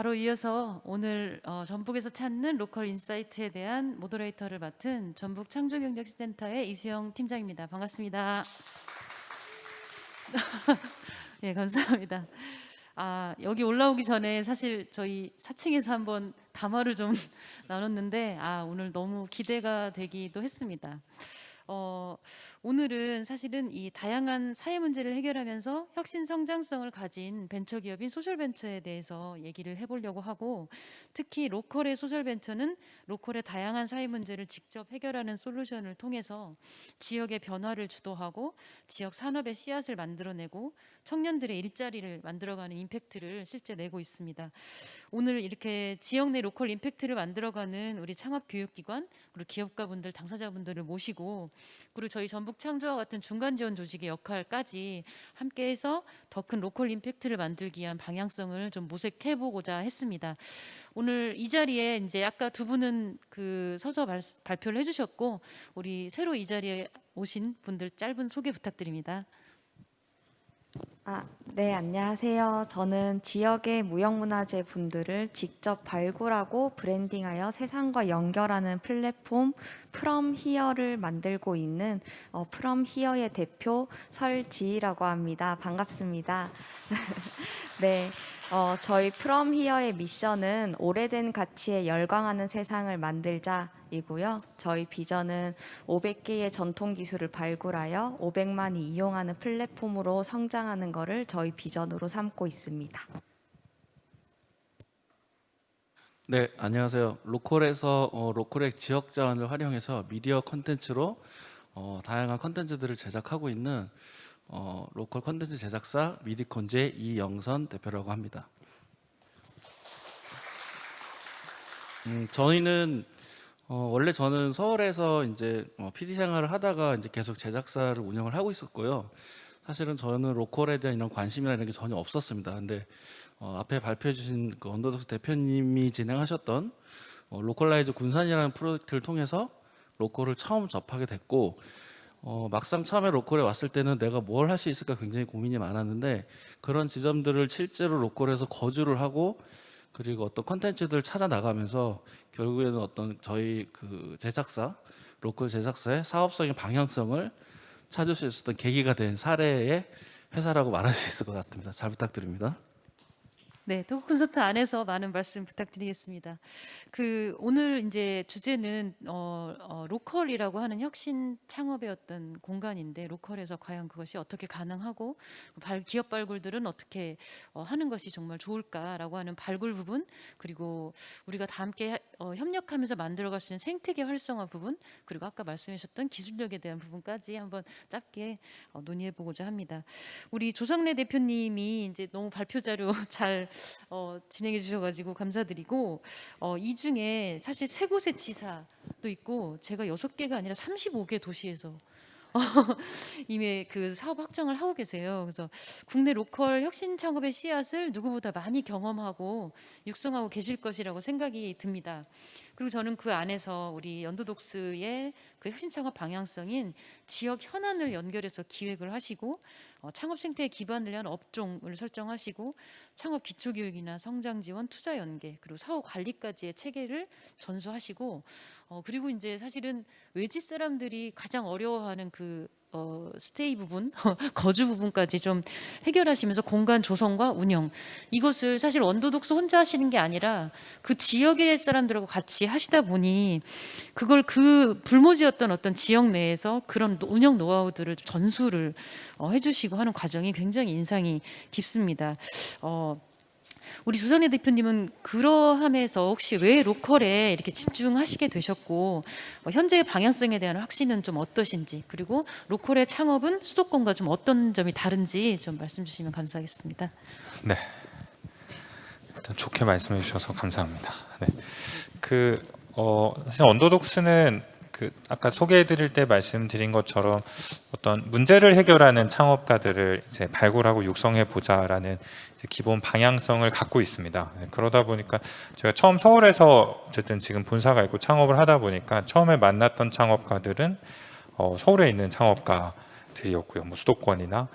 바로 이어서 오늘 전북에서 찾는 로컬 인사이트에 대한 모더레이터를 맡은 전북 창조경제센터의 이수영 팀장입니다. 반갑습니다. 네, 감사합니다. 여기 올라오기 전에 사실 저희 4층에서 한번 담화를 좀 나눴는데 오늘 너무 기대가 되기도 했습니다. 오늘은 사실은 이 다양한 사회 문제를 해결하면서 혁신 성장성을 가진 벤처기업인 소셜벤처에 대해서 얘기를 해보려고 하고, 특히 로컬의 소셜벤처는 로컬의 다양한 사회 문제를 직접 해결하는 솔루션을 통해서 지역의 변화를 주도하고 지역 산업의 씨앗을 만들어내고 청년들의 일자리를 만들어가는 임팩트를 실제 내고 있습니다. 오늘 이렇게 지역 내 로컬 임팩트를 만들어가는 우리 창업교육기관 그리고 기업가분들, 당사자분들을 모시고, 그리고 저희 전북 창조와 같은 중간 지원 조직의 역할까지 함께해서 더 큰 로컬 임팩트를 만들기 위한 방향성을 좀 모색해 보고자 했습니다. 오늘 이 자리에 이제 아까 두 분은 서서 발표를 해주셨고, 우리 새로 이 자리에 오신 분들 짧은 소개 부탁드립니다. 네, 안녕하세요. 저는 지역의 무형문화재 분들을 직접 발굴하고 브랜딩하여 세상과 연결하는 플랫폼 프롬 히어를 만들고 있는 프롬 히어의 대표 설지희라고 합니다. 반갑습니다. 네. 저희 프롬 히어의 미션은 오래된 가치에 열광하는 세상을 만들자이고요. 저희 비전은 500개의 전통 기술을 발굴하여 500만이 이용하는 플랫폼으로 성장하는 것을 저희 비전으로 삼고 있습니다. 네, 안녕하세요. 로컬에서 로컬의 지역 자원을 활용해서 미디어 콘텐츠로 다양한 콘텐츠들을 제작하고 있는 로컬 콘텐츠 제작사 미디콘즈의 이영선 대표라고 합니다. 저희는 원래 저는 서울에서 이제 PD 생활을 하다가 이제 계속 제작사를 운영을 하고 있었고요. 사실은 저는 로컬에 대한 이런 관심이나 이런 게 전혀 없었습니다. 근데 앞에 발표해 주신 언더독스 대표님이 진행하셨던 로컬라이즈 군산이라는 프로젝트를 통해서 로컬을 처음 접하게 됐고, 막상 처음에 로컬에 왔을 때는 내가 뭘 할 수 있을까 굉장히 고민이 많았는데, 그런 지점들을 실제로 로컬에서 거주를 하고 그리고 어떤 콘텐츠들을 찾아 나가면서 결국에는 어떤 저희 제작사, 로컬 제작사의 사업적인 방향성을 찾을 수 있었던 계기가 된 사례의 회사라고 말할 수 있을 것 같습니다. 잘 부탁드립니다. 네, 토크 콘서트 안에서 많은 말씀 부탁드리겠습니다. 오늘 이제 주제는 로컬이라고 하는 혁신 창업의 어떤 공간인데, 로컬에서 과연 그것이 어떻게 가능하고 기업 발굴들은 어떻게 하는 것이 정말 좋을까라고 하는 발굴 부분, 그리고 우리가 다 함께 협력하면서 만들어갈 수 있는 생태계 활성화 부분, 그리고 아까 말씀해 주셨던 기술력에 대한 부분까지 한번 짧게 논의해 보고자 합니다. 우리 조성래 대표님이 이제 너무 발표 자료 잘 진행해 주셔가지고 감사드리고, 이 중에 사실 3곳의 지사도 있고 제가 6개가 아니라 35개 도시에서 이미 사업 확장을 하고 계세요. 그래서 국내 로컬 혁신 창업의 씨앗을 누구보다 많이 경험하고 육성하고 계실 것이라고 생각이 듭니다. 그리고 저는 그 안에서 우리 연도독스의 혁신 창업 방향성인 지역 현안을 연결해서 기획을 하시고, 창업 생태계 기반을 위한 업종을 설정하시고, 창업 기초교육이나 성장 지원, 투자 연계, 그리고 사후 관리까지의 체계를 전수하시고, 그리고 이제 사실은 외지 사람들이 가장 어려워하는 스테이 부분, 거주 부분까지 좀 해결하시면서 공간 조성과 운영, 이것을 사실 원도독스 혼자 하시는 게 아니라 그 지역의 사람들하고 같이 하시다 보니 그걸 불모지였던 어떤 지역 내에서 그런 운영 노하우들을 전수를 해주시고 하는 과정이 굉장히 인상이 깊습니다. 우리 조성래 대표님은 그러함에서 혹시 왜 로컬에 이렇게 집중하시게 되셨고, 현재의 방향성에 대한 확신은 좀 어떠신지, 그리고 로컬의 창업은 수도권과 좀 어떤 점이 다른지 좀 말씀 주시면 감사하겠습니다. 네, 일단 좋게 말씀해 주셔서 감사합니다. 네, 사실 언더독스는 아까 소개해드릴 때 말씀드린 것처럼 어떤 문제를 해결하는 창업가들을 이제 발굴하고 육성해 보자라는 기본 방향성을 갖고 있습니다. 그러다 보니까 제가 처음 서울에서 어쨌든 지금 본사가 있고 창업을 하다 보니까 처음에 만났던 창업가들은 서울에 있는 창업가들이었고요. 수도권이나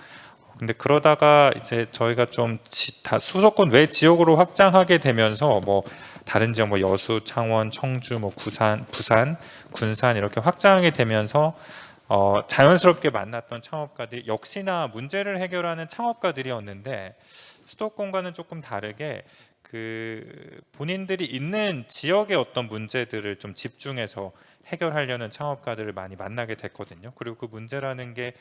근데 그러다가 이제 저희가 좀 다 수도권 외 지역으로 확장하게 되면서 뭐 다른 지역 뭐 여수, 창원, 청주, 뭐 부산, 군산 이렇게 확장하게 되면서 자연스럽게 만났던 창업가들이 역시나 문제를 해결하는 창업가들이었는데 수도권과는 조금 다르게 그 본인들이 있는 지역의 어떤 문제들을 좀 집중해서 해결하려는 창업가들을 많이 만나게 됐거든요. 그리고 그 문제라는 게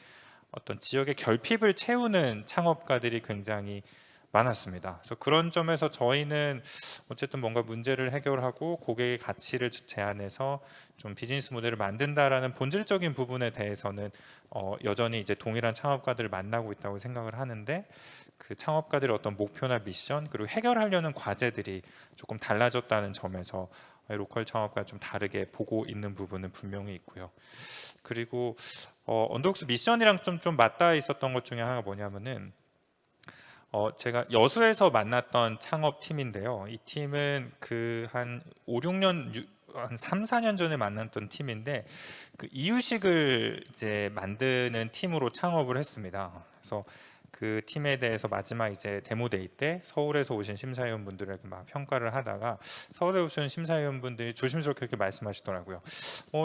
어떤 지역의 결핍을 채우는 창업가들이 굉장히 많았습니다. 그래서 그런 점에서 저희는 어쨌든 뭔가 문제를 해결하고 고객의 가치를 제안해서 좀 비즈니스 모델을 만든다라는 본질적인 부분에 대해서는 여전히 이제 동일한 창업가들을 만나고 있다고 생각을 하는데 그 창업가들의 어떤 목표나 미션 그리고 해결하려는 과제들이 조금 달라졌다는 점에서 로컬 창업과 좀 다르게 보고 있는 부분은 분명히 있고요. 그리고 언더독스 미션이랑 좀 맞닿아 있었던 것 중에 하나가 뭐냐면은 제가 여수에서 만났던 창업팀인데요. 이 팀은 그 한 5, 6년 한 3, 4년 전에 만났던 팀인데 그 이유식을 이제 만드는 팀으로 창업을 했습니다. 그래서 그 팀에 대해서 마지막 이제 데모데이 때 서울에서 오신 심사위원분들에게 막 평가를 하다가 서울에 오신 심사위원분들이 조심스럽게 이렇게 말씀하시더라고요.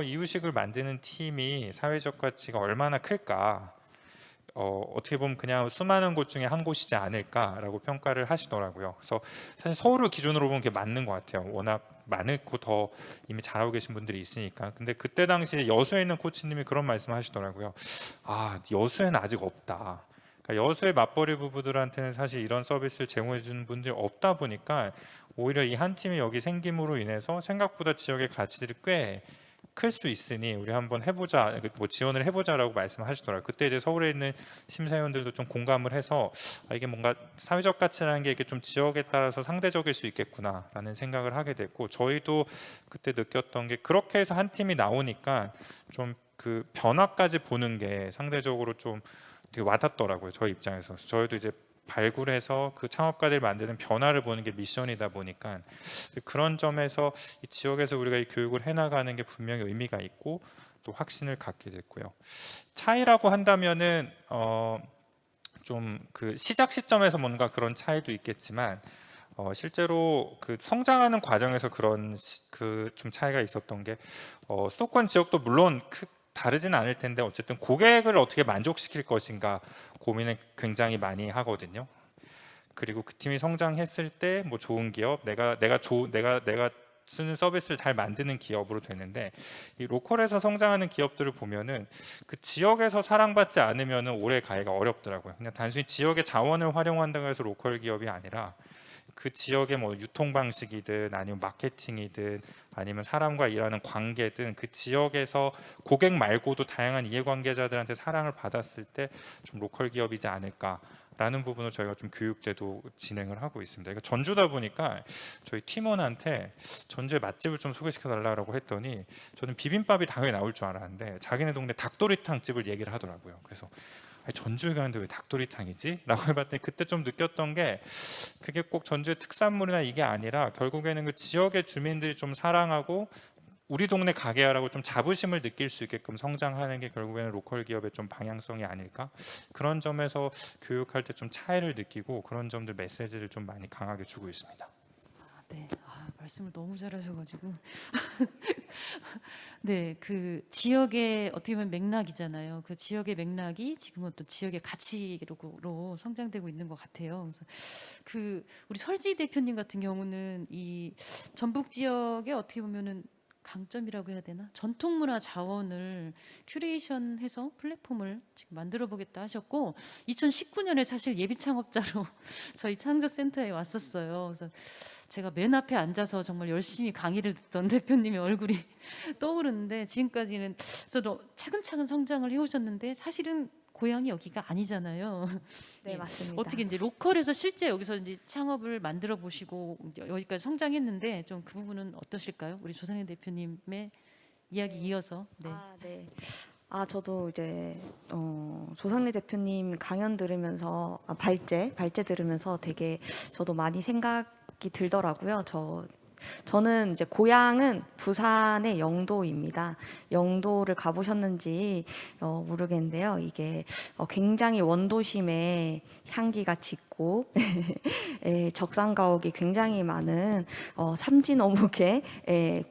이유식을 만드는 팀이 사회적 가치가 얼마나 클까? 어떻게 보면 그냥 수많은 곳 중에 한 곳이지 않을까라고 평가를 하시더라고요. 그래서 사실 서울을 기준으로 보면 그게 맞는 것 같아요. 워낙 많고 더 이미 잘하고 계신 분들이 있으니까. 근데 그때 당시에 여수에 있는 코치님이 그런 말씀하시더라고요. 아, 여수에는 아직 없다. 그러니까 여수의 맞벌이 부부들한테는 사실 이런 서비스를 제공해 주는 분들이 없다 보니까 오히려 이 한 팀이 여기 생김으로 인해서 생각보다 지역의 가치들이 꽤 클 수 있으니 우리 한번 해보자, 뭐 지원을 해보자라고 말씀하시더라고요. 그때 이제 서울에 있는 심사위원들도 좀 공감을 해서 이게 뭔가 사회적 가치라는 게 이게 좀 지역에 따라서 상대적일 수 있겠구나라는 생각을 하게 됐고 저희도 그때 느꼈던 게 그렇게 해서 한 팀이 나오니까 좀 그 변화까지 보는 게 상대적으로 좀 되게 와닿더라고요. 저희 입장에서. 저희도 이제 발굴해서 그 창업가들이 만드는 변화를 보는 게 미션이다 보니까 그런 점에서 이 지역에서 우리가 이 교육을 해나가는 게 분명히 의미가 있고 또 확신을 갖게 됐고요. 차이라고 한다면은 좀 그 시작 시점에서 뭔가 그런 차이도 있겠지만 실제로 그 성장하는 과정에서 그런 그 좀 차이가 있었던 게 수도권 지역도 물론 다르지는 않을 텐데 어쨌든 고객을 어떻게 만족시킬 것인가 고민을 굉장히 많이 하거든요. 그리고 그 팀이 성장했을 때 뭐 좋은 기업, 내가 쓰는 서비스를 잘 만드는 기업으로 되는데 이 로컬에서 성장하는 기업들을 보면은 그 지역에서 사랑받지 않으면은 오래 가기가 어렵더라고요. 그냥 단순히 지역의 자원을 활용한다고 해서 로컬 기업이 아니라 그 지역의 뭐 유통 방식이든 아니면 마케팅이든 아니면 사람과 일하는 관계든 그 지역에서 고객 말고도 다양한 이해관계자들한테 사랑을 받았을 때 좀 로컬 기업이지 않을까라는 부분을 저희가 좀 교육대도 진행을 하고 있습니다. 그러니까 전주다 보니까 저희 팀원한테 전주의 맛집을 좀 소개시켜 달라고 했더니 저는 비빔밥이 당연히 나올 줄 알았는데 자기네 동네 닭도리탕 집을 얘기를 하더라고요. 그래서 전주에 가는데 왜 닭도리탕이지? 라고 해봤더니 그때 좀 느꼈던 게 그게 꼭 전주의 특산물이나 이게 아니라 결국에는 그 지역의 주민들이 좀 사랑하고 우리 동네 가게야라고 좀 자부심을 느낄 수 있게끔 성장하는 게 결국에는 로컬 기업의 좀 방향성이 아닐까 그런 점에서 교육할 때 좀 차이를 느끼고 그런 점들 메시지를 좀 많이 강하게 주고 있습니다. 네, 말씀을 너무 잘하셔가지고 네, 그 지역의 어떻게 보면 맥락이잖아요. 그 지역의 맥락이 지금은 또 지역의 가치로 성장되고 있는 것 같아요. 그래서 그 우리 설지 대표님 같은 경우는 이 전북 지역에 어떻게 보면은 강점이라고 해야 되나? 전통문화 자원을 큐레이션해서 플랫폼을 지금 만들어 보겠다 하셨고 2019년에 사실 예비 창업자로 저희 창조센터에 왔었어요. 그래서 제가 맨 앞에 앉아서 정말 열심히 강의를 듣던 대표님의 얼굴이 떠오르는데 지금까지는 저도 차근차근 성장을 해오셨는데 사실은 고향이 여기가 아니잖아요. 네, 예. 맞습니다. 어떻게 이제 로컬에서 실제 여기서 이제 창업을 만들어 보시고 여기까지 성장했는데 좀 그 부분은 어떠실까요? 우리 조상현 대표님의 이야기 이어서. 네. 네. 저도 이제 조상래 대표님 강연 들으면서 발제 들으면서 되게 저도 많이 생각이 들더라고요. 저 저는 이제 고향은 부산의 영도입니다. 영도를 가보셨는지 모르겠는데요. 이게 굉장히 원도심에 향기가 짙고 적산가옥이 굉장히 많은 삼진 어묵의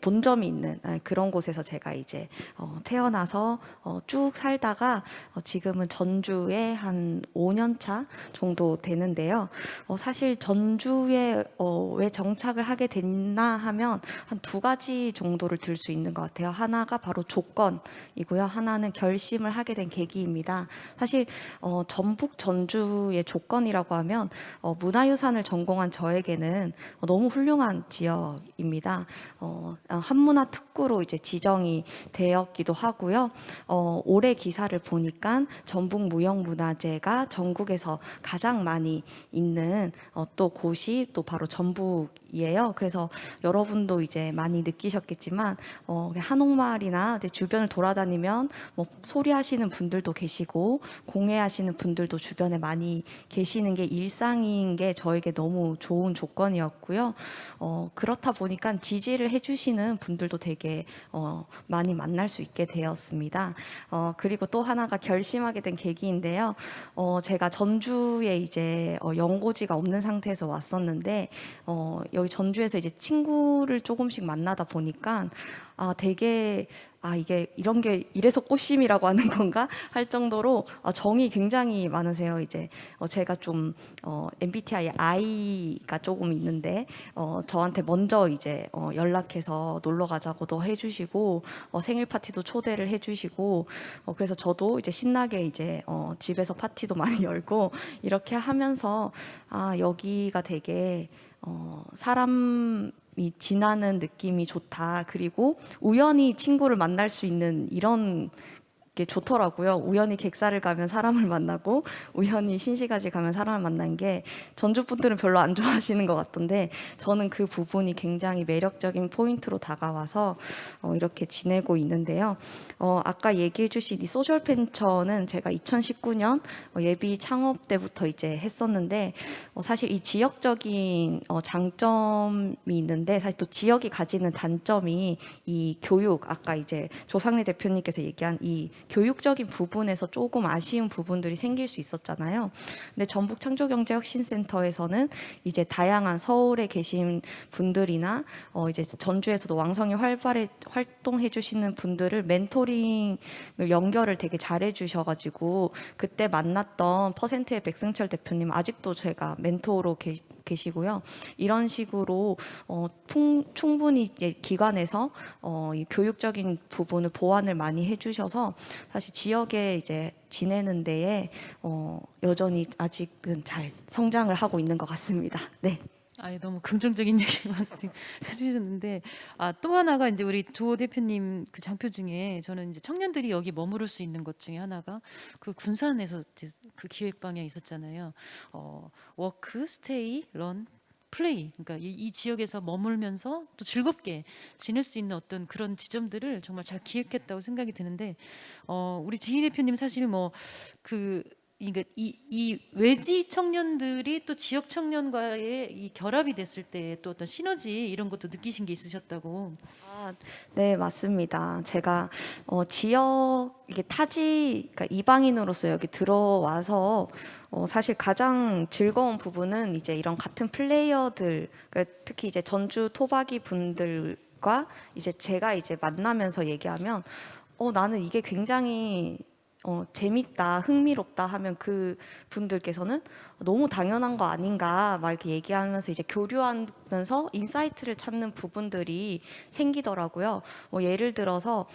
본점이 있는 그런 곳에서 제가 이제 태어나서 쭉 살다가 지금은 전주에 한 5년 차 정도 되는데요. 사실 전주에 왜 정착을 하게 됐나 하면 한 두 가지 정도를 들 수 있는 것 같아요. 하나가 바로 조건이고요. 하나는 결심을 하게 된 계기입니다. 사실 전북 전주의 조건이라고 하면 문화유산을 전공한 저에게는 너무 훌륭한 지역입니다. 한문화 특구로 이제 지정이 되었기도 하고요. 올해 기사를 보니까 전북무형문화재가 전국에서 가장 많이 있는 또 곳이 또 바로 전북이에요. 그래서 여러분도 이제 많이 느끼셨겠지만 한옥마을이나 이제 주변을 돌아다니면 뭐 소리하시는 분들도 계시고 공예하시는 분들도 주변에 많이 계시는 게 일상인 게 저에게 너무 좋은 조건이었고요. 그렇다 보니까 지지를 해주시는 분들도 되게 많이 만날 수 있게 되었습니다. 그리고 또 하나가 결심하게 된 계기인데요. 제가 전주에 이제 연고지가 없는 상태에서 왔었는데 여기 전주에서 이제 친구를 조금씩 만나다 보니까 되게 이게 이런 게 이래서 꽃심이라고 하는 건가 할 정도로 정이 굉장히 많으세요. 이제 제가 좀 MBTI I가 조금 있는데 저한테 먼저 이제 연락해서 놀러 가자고도 해주시고 생일 파티도 초대를 해주시고 그래서 저도 이제 신나게 이제 집에서 파티도 많이 열고 이렇게 하면서 여기가 되게 사람이 지나는 느낌이 좋다. 그리고 우연히 친구를 만날 수 있는 이런 게 좋더라고요. 우연히 객사를 가면 사람을 만나고 우연히 신시가지 가면 사람을 만난 게 전주 분들은 별로 안 좋아하시는 것 같던데 저는 그 부분이 굉장히 매력적인 포인트로 다가와서 이렇게 지내고 있는데요. 아까 얘기해 주신 이 소셜 펜처는 제가 2019년 예비 창업 때부터 이제 했었는데 사실 이 지역적인 장점이 있는데 사실 또 지역이 가지는 단점이 이 교육, 아까 이제 조상래 대표님께서 얘기한 이 교육적인 부분에서 조금 아쉬운 부분들이 생길 수 있었잖아요. 근데 전북 창조경제혁신센터에서는 이제 다양한 서울에 계신 분들이나 이제 전주에서도 왕성히 활발히 활동해 주시는 분들을 멘토링을 연결을 되게 잘해 주셔가지고 그때 만났던 퍼센트의 백승철 대표님 아직도 제가 멘토로 계시고요. 이런 식으로 충분히 이제 기관에서 이 교육적인 부분을 보완을 많이 해주셔서 사실 지역에 이제 지내는 데에 여전히 아직은 잘 성장을 하고 있는 것 같습니다. 네. 너무 긍정적인 얘기만 지금 해주셨는데 또 하나가 이제 우리 조 대표님 그 장표 중에 저는 이제 청년들이 여기 머무를 수 있는 것 중에 하나가 그 군산에서 이제 그 기획 방향이 있었잖아요. 워크, 스테이, 런, 플레이. 그러니까 이 지역에서 머물면서 또 즐겁게 지낼 수 있는 어떤 그런 지점들을 정말 잘 기획했다고 생각이 드는데 우리 지희 대표님 사실 이 외지 청년들이 또 지역 청년과의 이 결합이 됐을 때 또 어떤 시너지 이런 것도 느끼신 게 있으셨다고. 네, 맞습니다. 제가 지역 이게 그러니까 이방인으로서 여기 들어와서 사실 가장 즐거운 부분은 이제 이런 같은 플레이어들, 그러니까 특히 이제 전주 토박이 분들과 이제 제가 이제 만나면서 얘기하면 나는 이게 굉장히 재밌다, 흥미롭다 하면 그 분들께서는 너무 당연한 거 아닌가 막 이렇게 얘기하면서 이제 교류하면서 인사이트를 찾는 부분들이 생기더라고요. 예를 들어서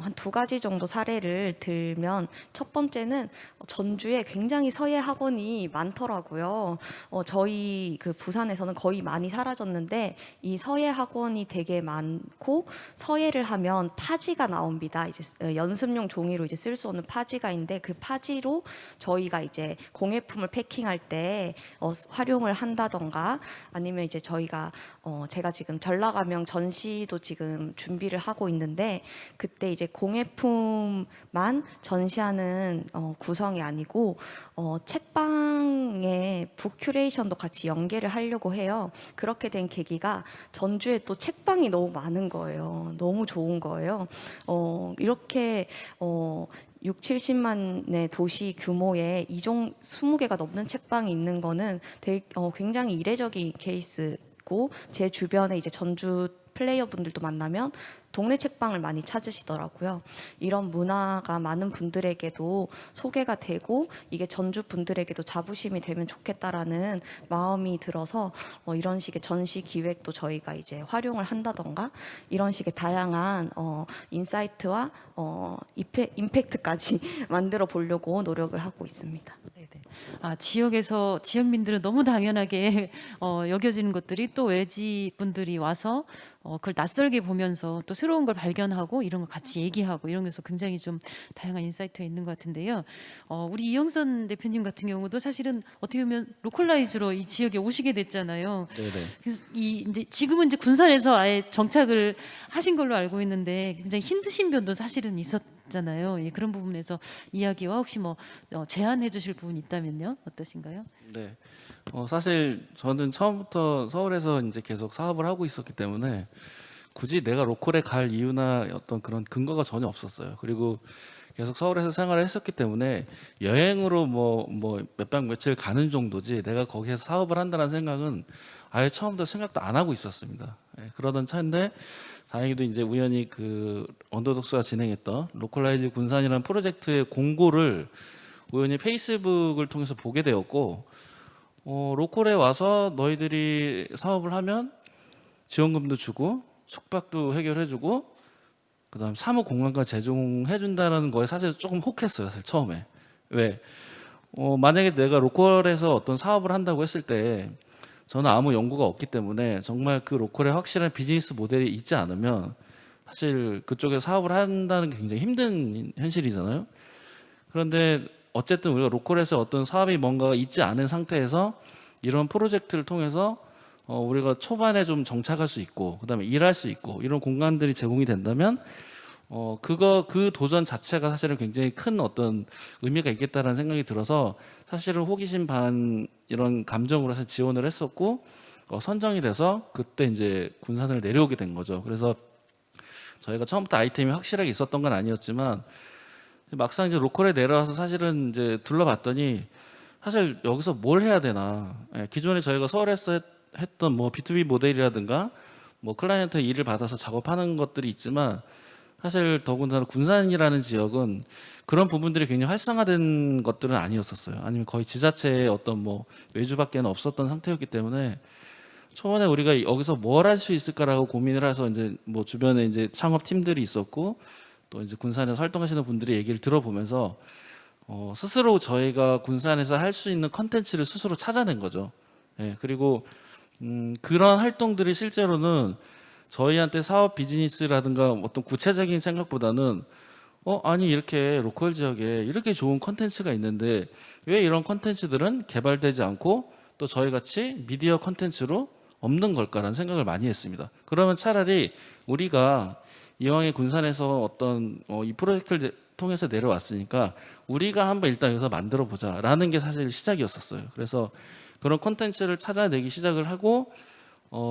한 두 가지 정도 사례를 들면 첫 번째는 전주에 굉장히 서예 학원이 많더라고요. 저희 그 부산에서는 거의 많이 사라졌는데 이 서예 학원이 되게 많고 서예를 하면 파지가 나옵니다. 이제 연습용 종이로 이제 쓸 수 없는 파지가 있는데 그 파지로 저희가 이제 공예품을 패킹 마케팅할 때 활용을 한다던가 아니면 이제 저희가 제가 지금 전라가명 전시도 지금 준비를 하고 있는데 그때 이제 공예품만 전시하는 구성이 아니고 책방에 북 큐레이션도 같이 연계를 하려고 해요. 그렇게 된 계기가 전주에 또 책방이 너무 많은 거예요. 너무 좋은 거예요. 이렇게 6, 70만의 도시 규모의 20개가 넘는 책방이 있는 거는 굉장히 이례적인 케이스고 제 주변에 이제 전주 플레이어분들도 만나면 동네 책방을 많이 찾으시더라고요. 이런 문화가 많은 분들에게도 소개가 되고 이게 전주 분들에게도 자부심이 되면 좋겠다라는 마음이 들어서 이런 식의 전시 기획도 저희가 이제 활용을 한다던가 이런 식의 다양한 인사이트와 임팩트까지 만들어 보려고 노력을 하고 있습니다. 네네. 지역에서 지역민들은 너무 당연하게 여겨지는 것들이 또 외지 분들이 와서 그걸 낯설게 보면서 또 새로운 걸 발견하고 이런 걸 같이 얘기하고 이런 게서 굉장히 좀 다양한 인사이트가 있는 것 같은데요. 우리 이영선 대표님 같은 경우도 사실은 어떻게 보면 로컬라이즈로 이 지역에 오시게 됐잖아요. 네네. 그래서 이제 지금은 이제 군산에서 아예 정착을 하신 걸로 알고 있는데 굉장히 힘드신 면도 사실은 있었잖아요. 예, 그런 부분에서 이야기와 혹시 뭐 제안해 주실 부분이 있다면요, 어떠신가요? 네. 사실 저는 처음부터 서울에서 이제 계속 사업을 하고 있었기 때문에 굳이 내가 로컬에 갈 이유나 어떤 그런 근거가 전혀 없었어요. 그리고 계속 서울에서 생활을 했었기 때문에 여행으로 뭐 몇 박 며칠 가는 정도지 내가 거기에서 사업을 한다는 생각은 아예 처음부터 생각도 안 하고 있었습니다. 예, 그러던 차인데 다행히도 이제 우연히 그 언더독스가 진행했던 로컬라이즈 군산이라는 프로젝트의 공고를 우연히 페이스북을 통해서 보게 되었고 로컬에 와서 너희들이 사업을 하면 지원금도 주고 숙박도 해결해주고 그다음 사무 공간까지 제공해준다는 거에 사실 조금 혹했어요. 사실 처음에. 왜? 만약에 내가 로컬에서 어떤 사업을 한다고 했을 때 저는 아무 연구가 없기 때문에 정말 그 로컬에 확실한 비즈니스 모델이 있지 않으면 사실 그쪽에 사업을 한다는 게 굉장히 힘든 현실이잖아요. 그런데 어쨌든 우리가 로컬에서 어떤 사업이 뭔가 있지 않은 상태에서 이런 프로젝트를 통해서 우리가 초반에 좀 정착할 수 있고 그다음에 일할 수 있고 이런 공간들이 제공이 된다면 그 도전 자체가 사실은 굉장히 큰 어떤 의미가 있겠다라는 생각이 들어서 사실은 호기심 반 이런 감정으로 사실 지원을 했었고 선정이 돼서 그때 이제 군산을 내려오게 된 거죠. 그래서 저희가 처음부터 아이템이 확실하게 있었던 건 아니었지만 막상 이제 로컬에 내려와서 사실은 이제 둘러봤더니 사실 여기서 뭘 해야 되나. 기존에 저희가 서울에서 했던 뭐 B2B 모델이라든가 뭐 클라이언트 일을 받아서 작업하는 것들이 있지만 사실 더군다나 군산이라는 지역은 그런 부분들이 굉장히 활성화된 것들은 아니었었어요. 아니면 거의 지자체의 어떤 뭐 외주밖에는 없었던 상태였기 때문에 초반에 우리가 여기서 뭘 할 수 있을까라고 고민을 해서 이제 뭐 주변에 이제 창업 팀들이 있었고 또 이제 군산에서 활동하시는 분들의 얘기를 들어보면서 스스로 저희가 군산에서 할 수 있는 컨텐츠를 스스로 찾아낸 거죠. 예, 그리고 그런 활동들이 실제로는 저희한테 사업 비즈니스라든가 어떤 구체적인 생각보다는 아니 이렇게 로컬 지역에 이렇게 좋은 컨텐츠가 있는데 왜 이런 컨텐츠들은 개발되지 않고 또 저희 같이 미디어 컨텐츠로 없는 걸까라는 생각을 많이 했습니다. 그러면 차라리 우리가 이왕에 군산에서 어떤 이 프로젝트를 통해서 내려왔으니까 우리가 한번 일단 여기서 만들어 보자라는 게 사실 시작이었었어요. 그래서 그런 콘텐츠를 찾아내기 시작을 하고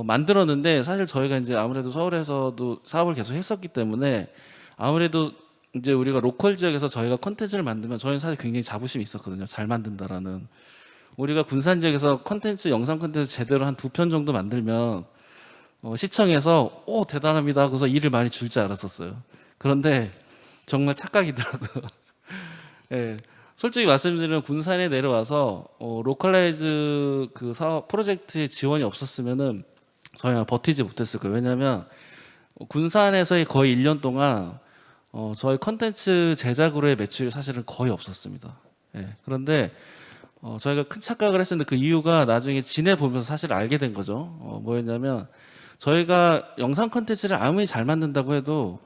만들었는데 사실 저희가 이제 아무래도 서울에서도 사업을 계속 했었기 때문에 아무래도 이제 우리가 로컬 지역에서 저희가 콘텐츠를 만들면 저희는 사실 굉장히 자부심이 있었거든요. 잘 만든다라는. 우리가 군산 지역에서 콘텐츠 영상 콘텐츠 제대로 한 2편 정도 만들면 시청에서 대단합니다 하고서 일을 많이 줄 줄 알았었어요. 그런데 정말 착각이더라고요. 예. 솔직히 말씀드리면 군산에 내려와서 로컬라이즈 그 사업 프로젝트의 지원이 없었으면은 저희가 버티지 못했을 거예요. 왜냐하면 군산에서의 거의 1년 동안 저희 컨텐츠 제작으로의 매출이 사실은 거의 없었습니다. 예. 그런데 저희가 큰 착각을 했었는데 그 이유가 나중에 지내보면서 사실 알게 된 거죠. 뭐였냐면 저희가 영상 컨텐츠를 아무리 잘 만든다고 해도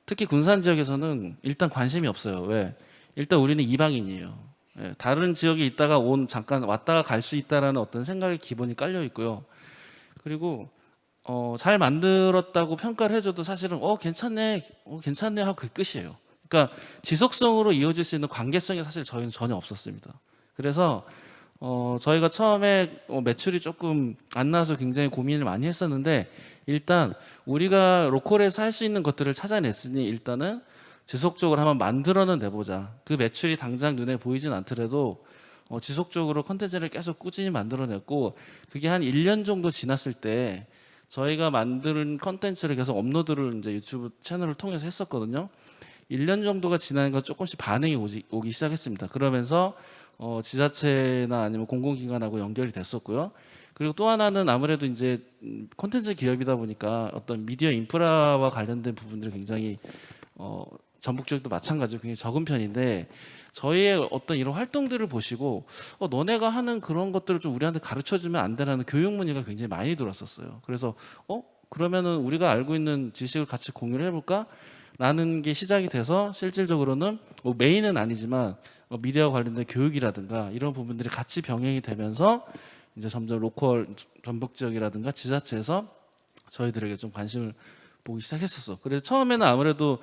특히 군산 지역에서는 일단 관심이 없어요. 왜? 일단 우리는 이방인이에요. 예, 다른 지역에 있다가 잠깐 왔다가 갈 수 있다라는 어떤 생각이 기본이 깔려 있고요. 그리고 잘 만들었다고 평가를 해줘도 사실은 괜찮네, 괜찮네 하고 그게 끝이에요. 그러니까 지속성으로 이어질 수 있는 관계성이 사실 저희는 전혀 없었습니다. 그래서 저희가 처음에 매출이 조금 안 나와서 굉장히 고민을 많이 했었는데, 일단 우리가 로컬에서 할 수 있는 것들을 찾아냈으니 일단은 지속적으로 한번 만들어는 내보자. 그 매출이 당장 눈에 보이진 않더라도 지속적으로 컨텐츠를 계속 꾸준히 만들어냈고, 그게 한 1년 정도 지났을 때 저희가 만든 컨텐츠를 계속 업로드를 이제 유튜브 채널을 통해서 했었거든요. 1년 정도가 지나니까 조금씩 반응이 오기 시작했습니다. 그러면서 지자체나 아니면 공공기관하고 연결이 됐었고요. 그리고 또 하나는 아무래도 이제 콘텐츠 기업이다 보니까 어떤 미디어 인프라와 관련된 부분들이 굉장히 전북 지역도 마찬가지로 굉장히 적은 편인데, 저희의 어떤 이런 활동들을 보시고 너네가 하는 그런 것들을 좀 우리한테 가르쳐주면 안 되라는 교육 문의가 굉장히 많이 들었었어요. 그래서 그러면은 우리가 알고 있는 지식을 같이 공유를 해볼까? 라는 게 시작이 돼서 실질적으로는 메인은 아니지만 미디어와 관련된 교육이라든가 이런 부분들이 같이 병행이 되면서 이제 점점 로컬 전북 지역이라든가 지자체에서 저희들에게 좀 관심을 보기 시작했었어. 그래서 처음에는 아무래도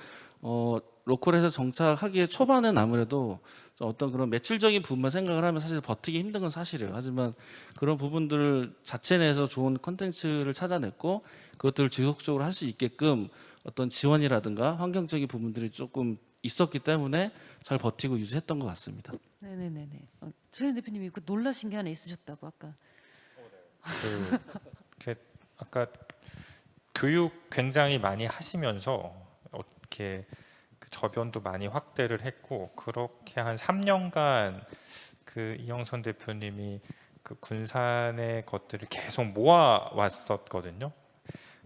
로컬에서 정착하기에 초반엔 아무래도 어떤 그런 매출적인 부분만 생각을 하면 사실 버티기 힘든 건 사실이에요. 하지만 그런 부분들을 자체 내에서 좋은 컨텐츠를 찾아냈고 그것들을 지속적으로 할 수 있게끔 어떤 지원이라든가 환경적인 부분들이 조금 있었기 때문에 잘 버티고 유지했던 것 같습니다. 네네네네. 최현 대표님이 그 놀라신 게 하나 있으셨다고 아까. 아까 교육 굉장히 많이 하시면서 어떻게 그 저변도 많이 확대를 했고, 그렇게 한 3년간 그 이영선 대표님이 그 군산의 것들을 계속 모아 왔었거든요.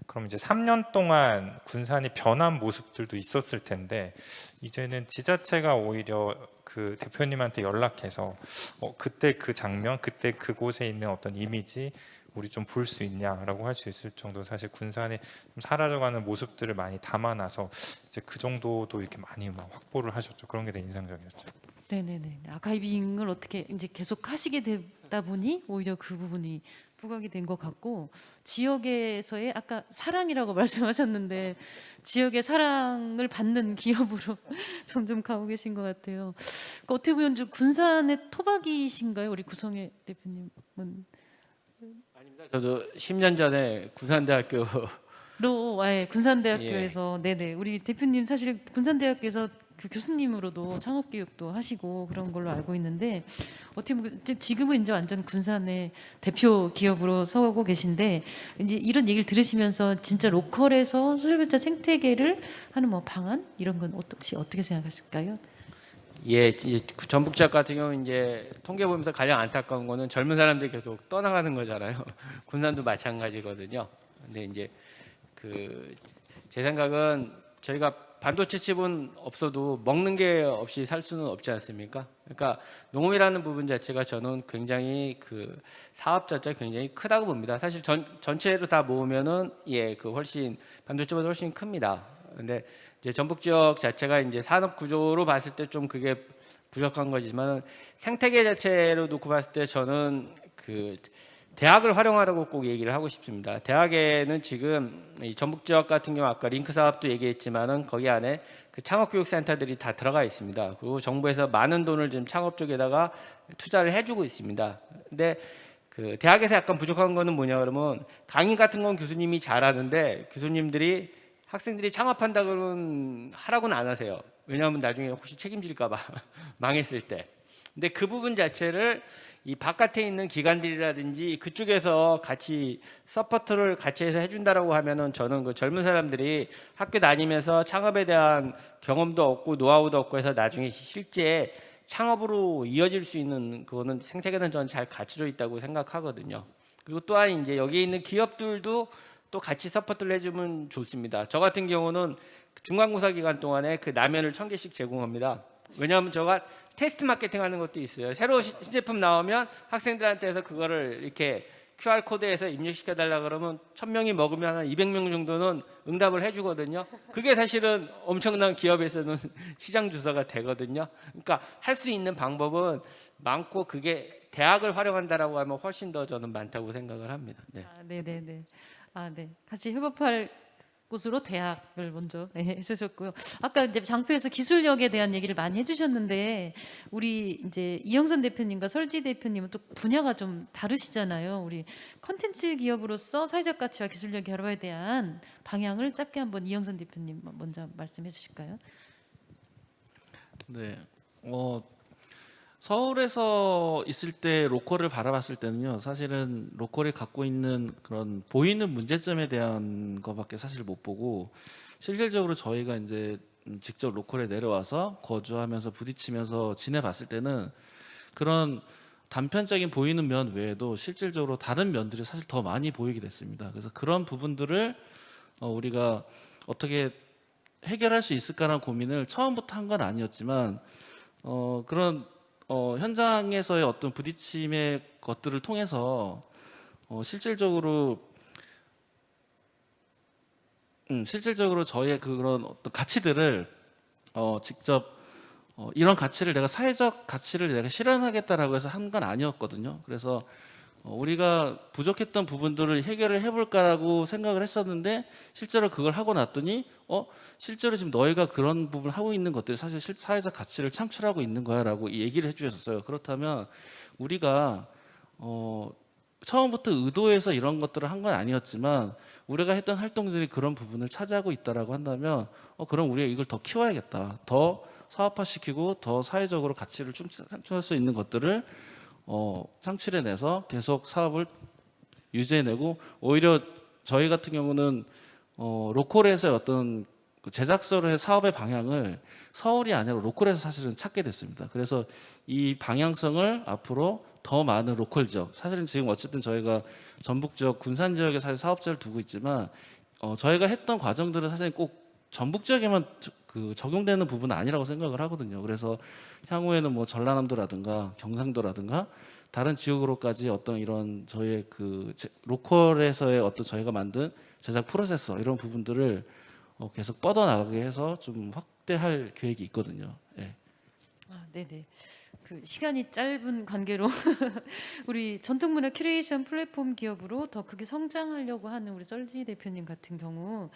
그럼 이제 3년 동안 군산이 변한 모습들도 있었을 텐데, 이제는 지자체가 오히려 그 대표님한테 연락해서 그때 그 장면, 그때 그곳에 있는 어떤 이미지 우리 좀 볼 수 있냐라고 할 수 있을 정도, 사실 군산이 좀 사라져가는 모습들을 많이 담아놔서 이제 그 정도도 이렇게 많이 막 확보를 하셨죠. 그런 게 되게 인상적이었죠. 네네네. 아카이빙을 어떻게 이제 계속 하시게 되다 보니 오히려 그 부분이 부각이 된 것 같고, 지역에서의 아까 사랑이라고 말씀하셨는데 지역의 사랑을 받는 기업으로 점점 가고 계신 것 같아요. 그러니까 어떻게 보면 좀 군산의 토박이신가요, 우리 구성애 대표님은? 저도 10년 전에 군산대학교 군산대학교에서 네네, 우리 대표님 사실 군산대학교에서 그 교수님으로도 창업교육도 하시고 그런 걸로 알고 있는데, 어떻게 보면 지금은 이제 완전 군산의 대표 기업으로 서고 계신데, 이제 이런 얘기를 들으시면서 진짜 로컬에서 소셜벤처 생태계를 하는 뭐 방안 이런 건 혹시 어떻게 생각하실까요? 예, 이제 전북 지역 같은 경우 이제 통계 보면서 가장 안타까운 거는 젊은 사람들이 계속 떠나가는 거잖아요. 군산도 마찬가지거든요. 근데 이제 제 생각은 저희가 반도체 칩은 없어도 먹는 게 없이 살 수는 없지 않습니까? 그러니까 농업이라는 부분 자체가 저는 굉장히 그 사업 자체가 굉장히 크다고 봅니다. 사실 전체로 다 모으면은 훨씬 반도체보다 훨씬 큽니다. 근데 이제 전북 지역 자체가 이제 산업 구조로 봤을 때 좀 그게 부족한 거지만, 생태계 자체로 놓고 봤을 때 저는 대학을 활용하라고 꼭 얘기를 하고 싶습니다. 대학에는 지금 이 전북 지역 같은 경우 아까 링크 사업도 얘기했지만은 거기 안에 그 창업교육센터들이 다 들어가 있습니다. 그리고 정부에서 많은 돈을 지금 창업 쪽에다가 투자를 해주고 있습니다. 근데 그 대학에서 약간 부족한 거는 뭐냐 그러면, 강의 같은 건 교수님이 잘하는데 교수님들이 학생들이 창업한다 그러면 하라고는 안 하세요. 왜냐하면 나중에 혹시 책임질까 봐 망했을 때. 근데 그 부분 자체를 이 바깥에 있는 기관들이라든지 그쪽에서 같이 서포트를 같이 해서 해준다라고 하면은, 저는 그 젊은 사람들이 학교 다니면서 창업에 대한 경험도 얻고 노하우도 얻고 해서 나중에 실제 창업으로 이어질 수 있는 그거는 생태계는 저는 잘 갖춰져 있다고 생각하거든요. 그리고 또한 이제 여기 있는 기업들도 또 같이 서포트를 해주면 좋습니다. 저 같은 경우는 중간고사 기간 동안에 그 라면을 1000개씩 제공합니다. 왜냐하면 제가 테스트 마케팅 하는 것도 있어요. 새로 신제품 나오면 학생들한테 해서 그거를 이렇게 QR 코드에서 입력시켜 달라 그러면 1,000명이 먹으면 한 200명 정도는 응답을 해주거든요. 그게 사실은 엄청난 기업에서는 시장 주사가 되거든요. 그러니까 할 수 있는 방법은 많고 그게 대학을 활용한다라고 하면 훨씬 더 저는 많다고 생각을 합니다. 네. 아, 네네네. 아, 네. 같이 협업할 곳으로 대학을 먼저 해주셨고요. 아까 이제 장표에서 기술력에 대한 얘기를 많이 해주셨는데 우리 이제 이영선 대표님과 설지 대표님은 또 분야가 좀 다르시잖아요. 우리 컨텐츠 기업으로서 사회적 가치와 기술력 결합에 대한 방향을 짧게 한번 이영선 대표님 먼저 말씀해 주실까요? 네. 서울에서 있을 때 로컬을 바라봤을 때는요, 사실은 로컬이 갖고 있는 그런 보이는 문제점에 대한 것밖에 사실 못 보고, 실질적으로 저희가 이제 직접 로컬에 내려와서 거주하면서 부딪히면서 지내봤을 때는 그런 단편적인 보이는 면 외에도 실질적으로 다른 면들이 사실 더 많이 보이게 됐습니다. 그래서 그런 부분들을 우리가 어떻게 해결할 수 있을까라는 고민을 처음부터 한 건 아니었지만 그런 현장에서의 어떤 부딪힘의 것들을 통해서 실질적으로 저희의 그런 어떤 가치들을 직접 이런 가치를 내가 사회적 가치를 내가 실현하겠다라고 해서 한 건 아니었거든요. 그래서 우리가 부족했던 부분들을 해결을 해볼까라고 생각을 했었는데 실제로 그걸 하고 났더니 실제로 지금 너희가 그런 부분을 하고 있는 것들이 사실 사회적 가치를 창출하고 있는 거야라고 얘기를 해주셨어요. 그렇다면 우리가 처음부터 의도해서 이런 것들을 한 건 아니었지만 우리가 했던 활동들이 그런 부분을 차지하고 있다라고 한다면 그럼 우리가 이걸 더 키워야겠다. 더 사업화시키고 더 사회적으로 가치를 창출할 수 있는 것들을 창출해내서 계속 사업을 유지해내고, 오히려 저희 같은 경우는 로컬에서의 어떤 그 제작사로의 사업의 방향을 서울이 아니라 로컬에서 사실은 찾게 됐습니다. 그래서 이 방향성을 앞으로 더 많은 로컬 지역, 사실은 지금 어쨌든 저희가 전북 지역, 군산 지역에 사실 사업자를 두고 있지만 저희가 했던 과정들은 사실 꼭 전북 지역에만 적용되는 부분은 아니라고 생각을 하거든요. 그래서 향후에는 뭐 전라남도라든가 경상도라든가 다른 지역으로까지 어떤 이런 저희의 로컬에서의 어떤 저희가 만든 제작 프로세서 이런 부분들을 계속 뻗어나가게 해서 좀 확대할 계획이 있거든요. 예. 아, 네네. 그 시간이 짧은 관계로 우리 전통문화 큐레이션 플랫폼 기업으로 더 크게 성장하려고 하는 우리 썰지 대표님 같은 경우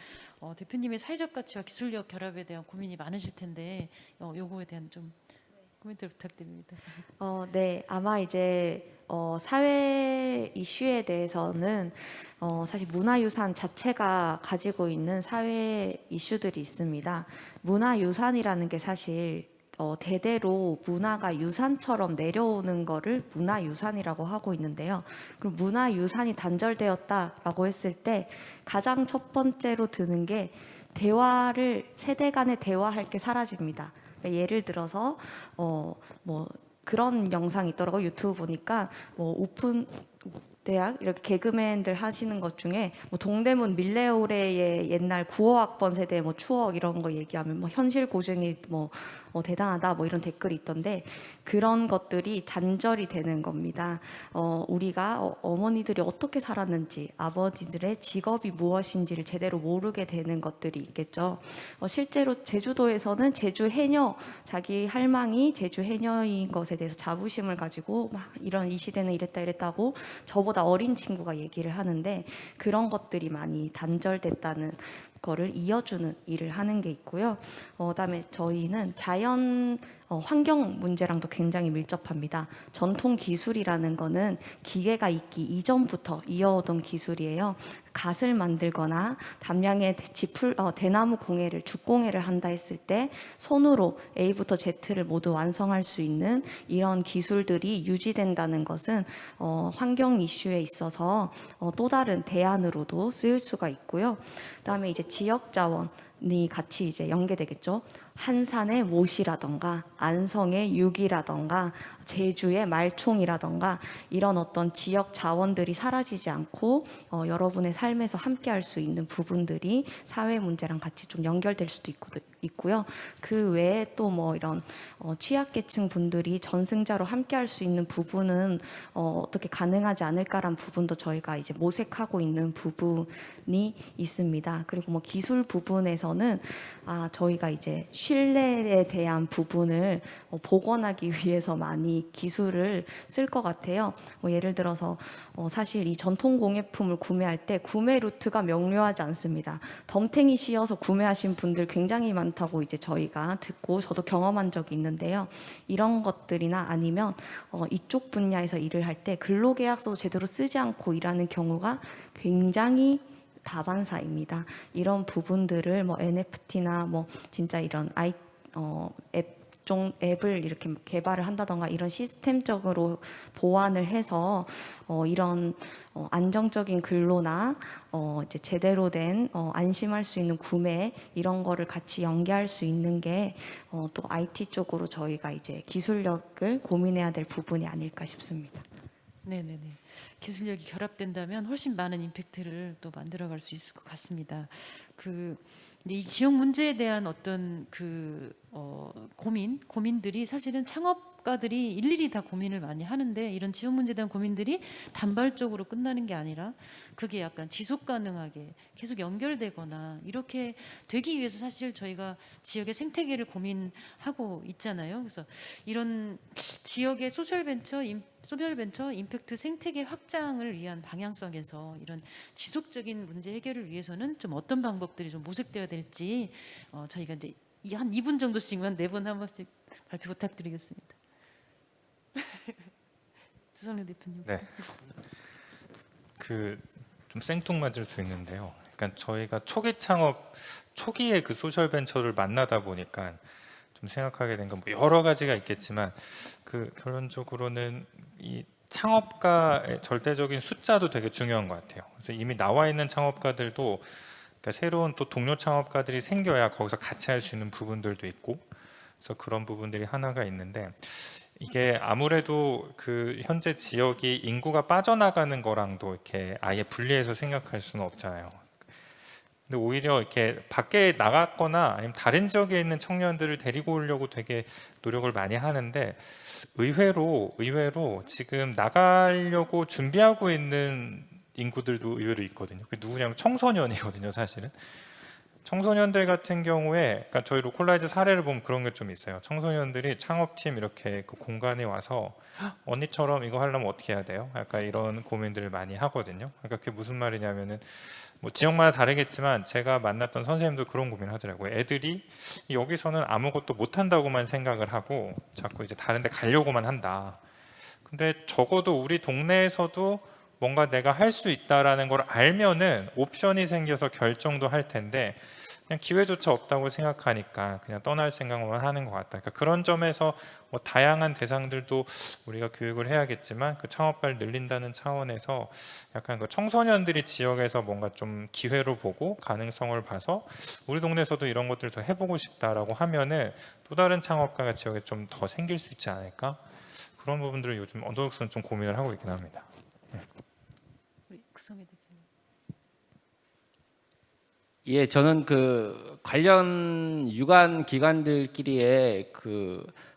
대표님의 사회적 가치와 기술력 결합에 대한 고민이 많으실 텐데 요거에 대한 좀 코멘트 부탁드립니다. 네, 아마 이제 사회 이슈에 대해서는 사실 문화유산 자체가 가지고 있는 사회 이슈들이 있습니다. 문화유산이라는 게 사실 대대로 문화가 유산처럼 내려오는 거를 문화유산이라고 하고 있는데요. 그럼 문화유산이 단절되었다라고 했을 때 가장 첫 번째로 드는 게 세대 간의 대화할 게 사라집니다. 예를 들어서 뭐 그런 영상이 있더라고요. 유튜브 보니까 뭐 오픈 대학 이렇게 개그맨들 하시는 것 중에 뭐 동대문 밀레오레의 옛날 9호학번 세대 뭐 추억 이런 거 얘기하면 뭐 현실 고증이 뭐 대단하다 뭐 이런 댓글이 있던데 그런 것들이 단절이 되는 겁니다. 우리가 어머니들이 어떻게 살았는지 아버지들의 직업이 무엇인지를 제대로 모르게 되는 것들이 있겠죠. 실제로 제주도에서는 제주 해녀 자기 할망이 제주 해녀인 것에 대해서 자부심을 가지고 막 이런 이 시대는 이랬다고 저보다 어린 친구가 얘기를 하는데 그런 것들이 많이 단절됐다는 거를 이어주는 일을 하는 게 있고요. 그다음에 저희는 자연 환경 문제랑도 굉장히 밀접합니다. 전통 기술이라는 거는 기계가 있기 이전부터 이어오던 기술이에요. 갓을 만들거나 담양의 대나무 공예를 죽공예를 한다 했을 때 손으로 A부터 Z를 모두 완성할 수 있는 이런 기술들이 유지된다는 것은 환경 이슈에 있어서 또 다른 대안으로도 쓰일 수가 있고요. 그다음에 이제 지역 자원 이 같이 이제 연계되겠죠. 한산의 못이라던가 안성의 육이라던가 제주의 말총이라던가 이런 어떤 지역 자원들이 사라지지 않고 여러분의 삶에서 함께할 수 있는 부분들이 사회 문제랑 같이 좀 연결될 수도 있고요. 그 외에 또 뭐 이런 취약계층 분들이 전승자로 함께할 수 있는 부분은 어떻게 가능하지 않을까란 부분도 저희가 이제 모색하고 있는 부분이 있습니다. 그리고 뭐 기술 부분에서는 저희가 이제 신뢰에 대한 부분을 복원하기 위해서 많이 기술을 쓸 것 같아요. 예를 들어서 사실 이 전통 공예품을 구매할 때 구매 루트가 명료하지 않습니다. 덤탱이 씌어서 구매하신 분들 굉장히 많다고 이제 저희가 듣고 저도 경험한 적이 있는데요. 이런 것들이나 아니면 이쪽 분야에서 일을 할 때 근로계약서도 제대로 쓰지 않고 일하는 경우가 굉장히 다반사입니다. 이런 부분들을 뭐 NFT나 뭐 진짜 이런 앱을 이렇게 개발을 한다던가 이런 시스템적으로 보완을 해서 이런 안정적인 근로나 이제 제대로 된 안심할 수 있는 구매 이런 거를 같이 연계할 수 있는 게 또 IT 쪽으로 저희가 이제 기술력을 고민해야 될 부분이 아닐까 싶습니다. 네네네. 기술력이 결합된다면 훨씬 많은 임팩트를 또 만들어갈 수 있을 것 같습니다. 근데 이 지역 문제에 대한 어떤 고민들이 사실은 창업가들이 일일이 다 고민을 많이 하는데 이런 지역 문제에 대한 고민들이 단발적으로 끝나는 게 아니라 그게 약간 지속 가능하게 계속 연결되거나 이렇게 되기 위해서 사실 저희가 지역의 생태계를 고민하고 있잖아요. 그래서 이런 지역의 소셜벤처 임팩트 생태계 확장을 위한 방향성에서 이런 지속적인 문제 해결을 위해서는 좀 어떤 방법들이 좀 모색되어야 될지 저희가 이제 한 2분 정도씩만 4분 한 번씩 발표 부탁드리겠습니다. 주성래 대표님. 네. 좀 생뚱맞을 수 있는데요. 그러니까 저희가 초기 창업 초기에 그 소셜 벤처를 만나다 보니까 좀 생각하게 된 건 뭐 여러 가지가 있겠지만 결론적으로는 이 창업가의 절대적인 숫자도 되게 중요한 것 같아요. 그래서 이미 나와 있는 창업가들도 그러니까 새로운 또 동료 창업가들이 생겨야 거기서 같이 할 수 있는 부분들도 있고, 그래서 그런 부분들이 하나가 있는데 이게 아무래도 현재 지역이 인구가 빠져나가는 거랑도 이렇게 아예 분리해서 생각할 수는 없잖아요. 근데 오히려 이렇게 밖에 나갔거나 아니면 다른 지역에 있는 청년들을 데리고 오려고 되게 노력을 많이 하는데 의외로 지금 나가려고 준비하고 있는 인구들도 의외로 있거든요. 그게 누구냐면 청소년이거든요, 사실은. 청소년들 같은 경우에, 그러니까 저희 로컬라이즈 사례를 보면 그런 게 좀 있어요. 청소년들이 창업팀 이렇게 그 공간에 와서 언니처럼 이거 하려면 어떻게 해야 돼요? 약간 이런 고민들을 많이 하거든요. 그러니까 그게 무슨 말이냐면은 뭐 지역마다 다르겠지만 제가 만났던 선생님도 그런 고민을 하더라고요. 애들이 여기서는 아무것도 못한다고만 생각을 하고 자꾸 이제 다른 데 가려고만 한다. 근데 적어도 우리 동네에서도 뭔가 내가 할 수 있다라는 걸 알면은 옵션이 생겨서 결정도 할 텐데 그냥 기회조차 없다고 생각하니까 그냥 떠날 생각만 하는 것 같다. 그러니까 그런 점에서 뭐 다양한 대상들도 우리가 교육을 해야겠지만 그 창업가를 늘린다는 차원에서 약간 그 청소년들이 지역에서 뭔가 좀 기회로 보고 가능성을 봐서 우리 동네에서도 이런 것들 더 해보고 싶다라고 하면은 또 다른 창업가가 지역에 좀 더 생길 수 있지 않을까? 그런 부분들을 요즘 언더독스는 좀 고민을 하고 있긴 합니다. 구성애 대표님. 예, 저는 관련 유관 기관들끼리의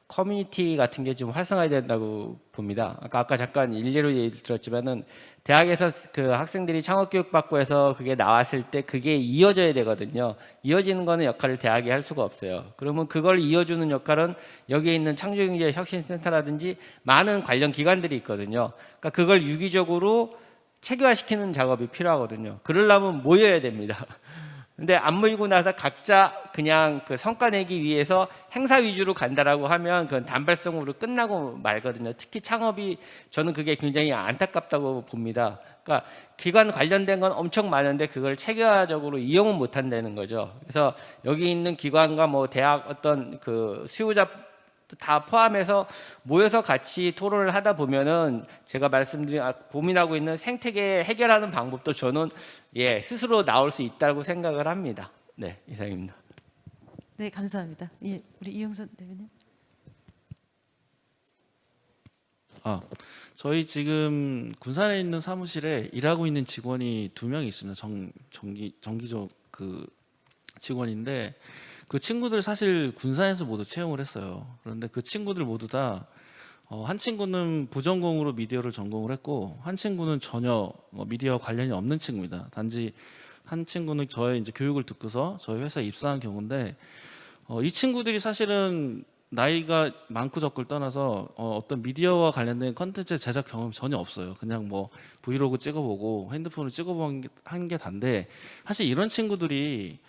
커뮤니티 같은 게 좀 활성화해야 된다고 봅니다. 아까 잠깐 일례로 얘기 들었지만은 대학에서 학생들이 창업 교육 받고 해서 그게 나왔을 때 그게 이어져야 되거든요. 이어지는 거는 역할을 대학이 할 수가 없어요. 그러면 그걸 이어주는 역할은 여기에 있는 창조경제혁신센터라든지 많은 관련 기관들이 있거든요. 그러니까 그걸 유기적으로 체계화시키는 작업이 필요하거든요. 그러려면 모여야 됩니다. 근데 안 모이고 나서 각자 그냥 성과 내기 위해서 행사 위주로 간다라고 하면 그건 단발성으로 끝나고 말거든요. 특히 창업이 저는 그게 굉장히 안타깝다고 봅니다. 그러니까 기관 관련된 건 엄청 많은데 그걸 체계화적으로 이용은 못 한다는 거죠. 그래서 여기 있는 기관과 뭐 대학 어떤 수요자 다 포함해서 모여서 같이 토론을 하다 보면은 제가 말씀드린 고민하고 있는 생태계 해결하는 방법도 저는 스스로 나올 수 있다고 생각을 합니다. 네, 이상입니다. 네, 감사합니다. 예, 우리 이영선 대변인. 저희 지금 군산에 있는 사무실에 일하고 있는 직원이 2명이 있습니다. 정기적 그 직원인데 그 친구들 사실 군산에서 모두 채용을 했어요. 그런데 그 친구들 모두 다 한 친구는 부전공으로 미디어를 전공을 했고 한 친구는 전혀 미디어와 관련이 없는 친구입니다. 단지 한 친구는 저의 이제 교육을 듣고서 저희 회사에 입사한 경우인데 이 친구들이 사실은 나이가 많고 적고를 떠나서 어떤 미디어와 관련된 컨텐츠 제작 경험이 전혀 없어요. 그냥 뭐 브이로그 찍어보고 핸드폰을 찍어본 게 단데 사실 이런 친구들이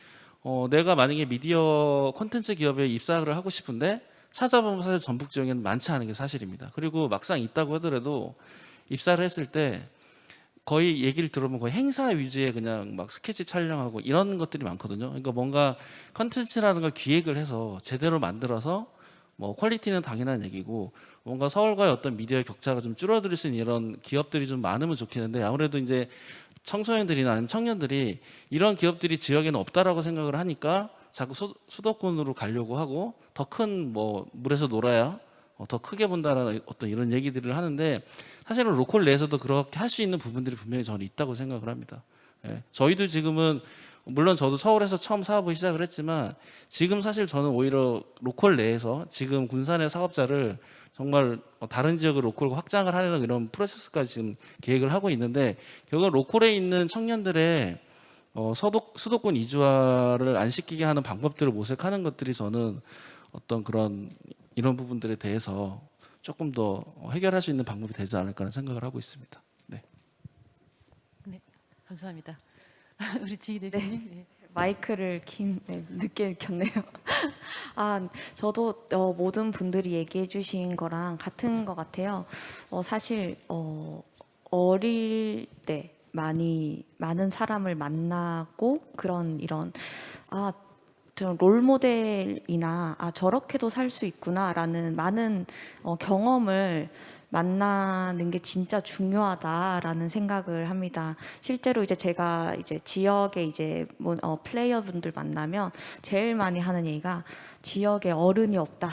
내가 만약에 미디어 콘텐츠 기업에 입사를 하고 싶은데 찾아보면 사실 전북 지역에는 많지 않은 게 사실입니다. 그리고 막상 있다고 하더라도 입사를 했을 때 거의 얘기를 들어보면 거의 행사 위주의 그냥 막 스케치 촬영하고 이런 것들이 많거든요. 그러니까 뭔가 컨텐츠라는 걸 기획을 해서 제대로 만들어서 뭐 퀄리티는 당연한 얘기고 뭔가 서울과의 어떤 미디어의 격차가 좀 줄어들 수 있는 이런 기업들이 좀 많으면 좋겠는데 아무래도 이제 청소년들이나 아니면 청년들이 이런 기업들이 지역에는 없다라고 생각을 하니까 자꾸 수도권으로 가려고 하고 더 큰 뭐 물에서 놀아야 더 크게 본다라는 어떤 이런 얘기들을 하는데 사실은 로컬 내에서도 그렇게 할 수 있는 부분들이 분명히 저는 있다고 생각을 합니다. 예. 저희도 지금은 물론 저도 서울에서 처음 사업을 시작을 했지만 지금 사실 저는 오히려 로컬 내에서 지금 군산의 사업자를 정말 다른 지역으로 로컬 확장을 하려는 이런 프로세스까지 지금 계획을 하고 있는데 결국 로컬에 있는 청년들의 수도권 이주화를 안 시키게 하는 방법들을 모색하는 것들이 저는 어떤 그런 이런 부분들에 대해서 조금 더 해결할 수 있는 방법이 되지 않을까 하는 생각을 하고 있습니다. 네. 네, 감사합니다. 우리 지희 대변인. 네. 마이크를 늦게 켰네요. 저도 모든 분들이 얘기해 주신 거랑 같은 것 같아요. 사실 어릴 때 많은 사람을 만나고 이런 롤 모델이나 저렇게도 살 수 있구나라는 많은 경험을 만나는 게 진짜 중요하다라는 생각을 합니다. 실제로 이제 제가 이제 지역에 이제 플레이어분들 만나면 제일 많이 하는 얘기가 지역에 어른이 없다.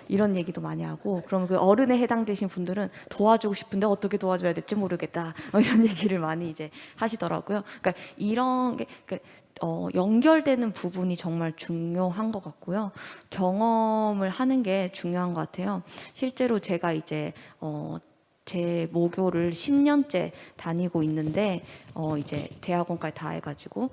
이런 얘기도 많이 하고 그럼 그 어른에 해당되신 분들은 도와주고 싶은데 어떻게 도와줘야 될지 모르겠다. 이런 얘기를 많이 이제 하시더라고요. 그러니까 이런 게 연결되는 부분이 정말 중요한 것 같고요. 경험을 하는 게 중요한 것 같아요. 실제로 제가 이제 제 모교를 10년째 다니고 있는데 이제 대학원까지 다 해가지고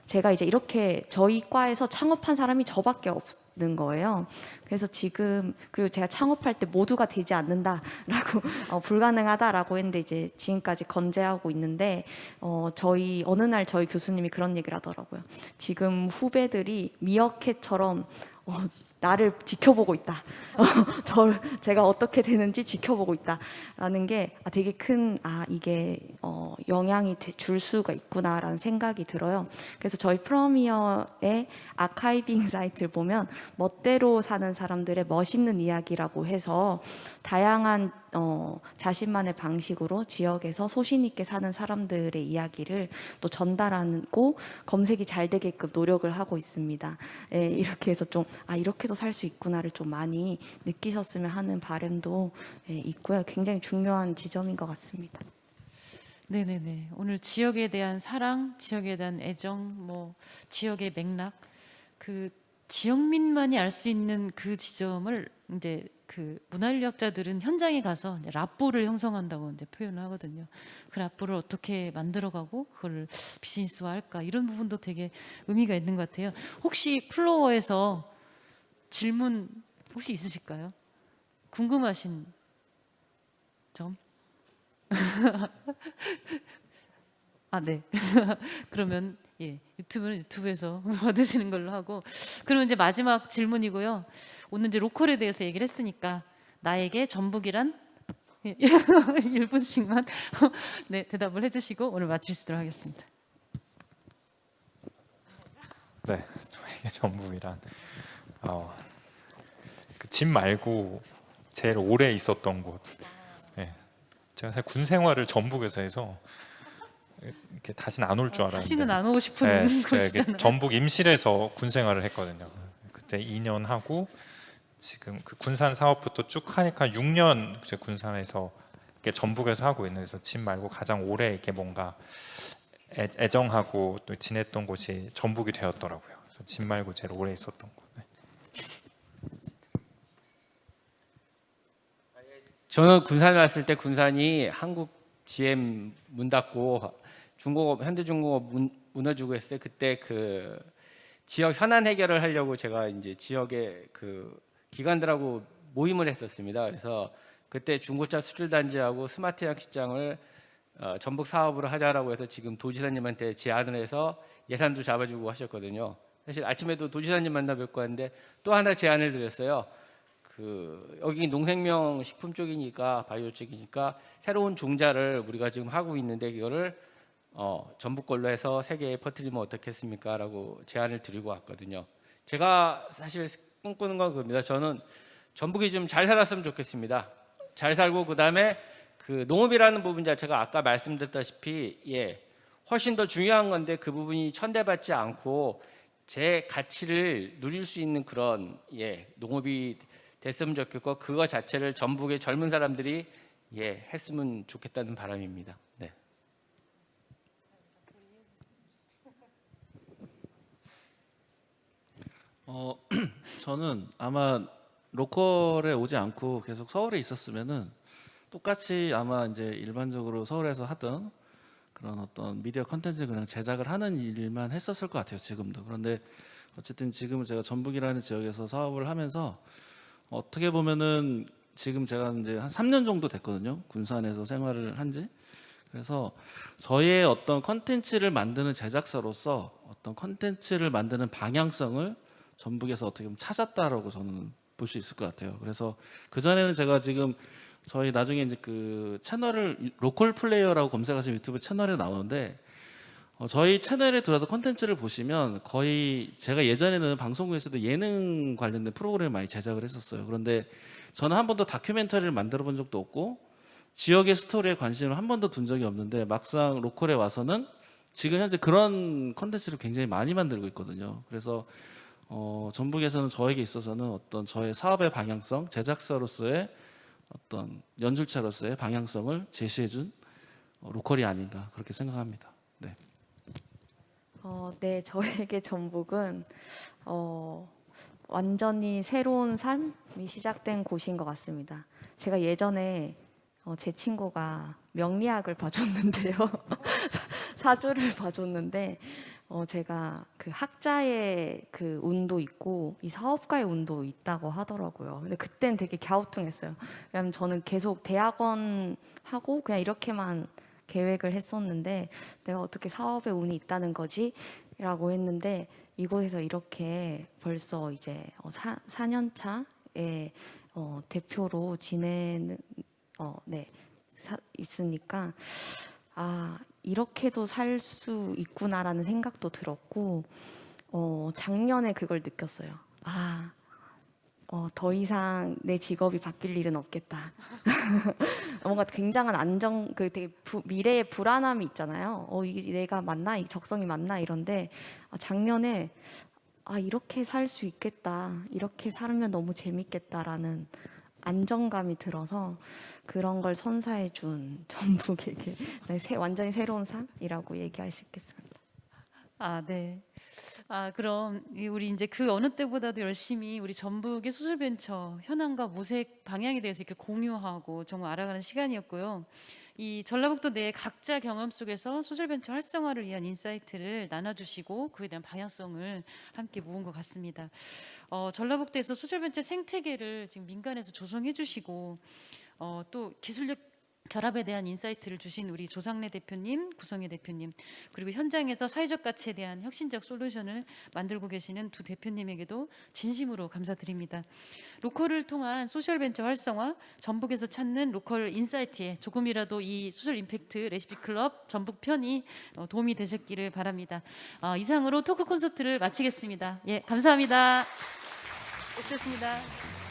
제가 이제 이렇게 저희 과에서 창업한 사람이 저밖에 없는 거예요. 그래서 지금 그리고 제가 창업할 때 모두가 되지 않는다라고 불가능하다라고 했는데 이제 지금까지 건재하고 있는데 어느 날 저희 교수님이 그런 얘기를 하더라고요. 지금 후배들이 미어캣처럼 나를 지켜보고 있다. 제가 어떻게 되는지 지켜보고 있다라는 게 되게 큰 이게 영향이 줄 수가 있구나라는 생각이 들어요. 그래서 저희 프로미어의 아카이빙 사이트를 보면 멋대로 사는 사람들의 멋있는 이야기라고 해서 다양한 자신만의 방식으로 지역에서 소신 있게 사는 사람들의 이야기를 또 전달하고 검색이 잘 되게끔 노력을 하고 있습니다. 이렇게 해서 좀 이렇게도 살 수 있구나를 좀 많이 느끼셨으면 하는 바람도 있고요. 굉장히 중요한 지점인 것 같습니다. 네네네. 오늘 지역에 대한 사랑, 지역에 대한 애정, 뭐 지역의 맥락, 그 지역민만이 알 수 있는 그 지점을 이제 그 문화인력자들은 현장에 가서 이제 라포를 형성한다고 이제 표현을 하거든요. 그 라포를 어떻게 만들어가고 그걸 비즈니스화할까 이런 부분도 되게 의미가 있는 것 같아요. 혹시 플로어에서 질문 혹시 있으실까요? 궁금하신 점? 네. 그러면 유튜브는 유튜브에서 받으시는 걸로 하고 그러면 이제 마지막 질문이고요. 오늘 이제 로컬에 대해서 얘기를 했으니까 나에게 전북이란 1분씩만 네, 대답을 해주시고 오늘 마치도록 하겠습니다. 네, 저에게 전북이란 그 집 말고 제일 오래 있었던 곳. 네, 제가 사실 군 생활을 전북에서 해서 이렇게 다시는 안 올 줄 알았는데. 다시는 안 오고 싶은 네, 제가 이게 곳이잖아요. 전북 임실에서 군 생활을 했거든요. 그때 2년 하고 지금 그 군산 사업부터 쭉 하니까 6년 이제 군산에서 이렇게 전북에서 하고 있는, 그래서 집 말고 가장 오래 이렇게 뭔가 애정하고 또 지냈던 곳이 전북이 되었더라고요. 그래서 집 말고 제일 오래 있었던 곳. 네. 저는 군산에 왔을 때 군산이 한국 GM 문 닫고 중공업 현대중공업 무너지고 했을 때 그때 그 지역 현안 해결을 하려고 제가 이제 지역의 그 기관들하고 모임을 했었습니다. 그래서 그때 중고차 수출 단지하고 스마트 양식장을 전북 사업으로 하자라고 해서 지금 도지사님한테 제안을 해서 예산도 잡아주고 하셨거든요. 사실 아침에도 도지사님 만나 뵙고 왔는데 또 하나 제안을 드렸어요. 그 여기 농생명 식품 쪽이니까 바이오 쪽이니까 새로운 종자를 우리가 지금 하고 있는데 이거를 전북 걸로 해서 세계에 퍼뜨리면 어떻겠습니까? 라고 제안을 드리고 왔거든요. 제가 사실 꿈꾸는 건 그겁니다. 저는 전북이 좀 잘 살았으면 좋겠습니다. 잘 살고 그다음에 그 농업이라는 부분 자체가 아까 말씀드렸다시피 훨씬 더 중요한 건데 그 부분이 천대받지 않고 제 가치를 누릴 수 있는 그런 농업이 됐으면 좋겠고 그거 자체를 전북의 젊은 사람들이 했으면 좋겠다는 바람입니다. 네. 저는 아마 로컬에 오지 않고 계속 서울에 있었으면은 똑같이 아마 이제 일반적으로 서울에서 하던 그런 어떤 미디어 컨텐츠 그냥 제작을 하는 일만 했었을 것 같아요, 지금도. 그런데 어쨌든 지금은 제가 전북이라는 지역에서 사업을 하면서 어떻게 보면은 지금 제가 이제 한 3년 정도 됐거든요, 군산에서 생활을 한지. 그래서 저의 어떤 컨텐츠를 만드는 제작사로서 어떤 컨텐츠를 만드는 방향성을 전북에서 어떻게 보면 찾았다라고 저는 볼 수 있을 것 같아요. 그래서 그 전에는 제가 지금 저희 나중에 이제 그 채널을 로컬 플레이어라고 검색하시면 유튜브 채널에 나오는데 저희 채널에 들어서 컨텐츠를 보시면 거의 제가 예전에는 방송국에서도 예능 관련된 프로그램을 많이 제작을 했었어요. 그런데 저는 한 번도 다큐멘터리를 만들어 본 적도 없고 지역의 스토리에 관심을 한 번도 둔 적이 없는데 막상 로컬에 와서는 지금 현재 그런 컨텐츠를 굉장히 많이 만들고 있거든요. 그래서 전북에서는 저에게 있어서는 어떤 저의 사업의 방향성, 제작사로서의 어떤 연출자로서의 방향성을 제시해준 로컬이 아닌가 그렇게 생각합니다. 네. 네, 저에게 전북은 완전히 새로운 삶이 시작된 곳인 것 같습니다. 제가 예전에 제 친구가 명리학을 봐줬는데요. 사주를 봐줬는데 제가 그 학자의 그 운도 있고 이 사업가의 운도 있다고 하더라고요. 근데 그땐 되게 갸우뚱했어요. 왜냐면 저는 계속 대학원 하고 그냥 이렇게만 계획을 했었는데 내가 어떻게 사업에 운이 있다는 거지? 라고 했는데 이곳에서 이렇게 벌써 이제 4년 차에 대표로 지내는 있으니까 이렇게도 살 수 있구나라는 생각도 들었고 작년에 그걸 느꼈어요. 더 이상 내 직업이 바뀔 일은 없겠다. 뭔가 굉장한 안정, 되게 미래의 불안함이 있잖아요. 이게 내가 맞나, 이 적성이 맞나 이런데 작년에 이렇게 살 수 있겠다, 이렇게 살면 너무 재밌겠다라는 안정감이 들어서 그런 걸 선사해준 전북에게 완전히 새로운 삶이라고 얘기할 수 있겠습니다. 네. 그럼 우리 이제 그 어느 때보다도 열심히 우리 전북의 소셜벤처 현황과 모색 방향에 대해서 이렇게 공유하고 정말 알아가는 시간이었고요. 이 전라북도 내 각자 경험 속에서 소셜벤처 활성화를 위한 인사이트를 나눠주시고 그에 대한 방향성을 함께 모은 것 같습니다. 전라북도에서 소셜벤처 생태계를 지금 민간에서 조성해주시고 또 기술력 결합에 대한 인사이트를 주신 우리 조상래 대표님, 구성혜 대표님, 그리고 현장에서 사회적 가치에 대한 혁신적 솔루션을 만들고 계시는 두 대표님에게도 진심으로 감사드립니다. 로컬을 통한 소셜벤처 활성화, 전북에서 찾는 로컬 인사이트에 조금이라도 이 소셜 임팩트 레시피 클럽 전북 편이 도움이 되셨기를 바랍니다. 이상으로 토크 콘서트를 마치겠습니다. 감사합니다. 수고하셨습니다.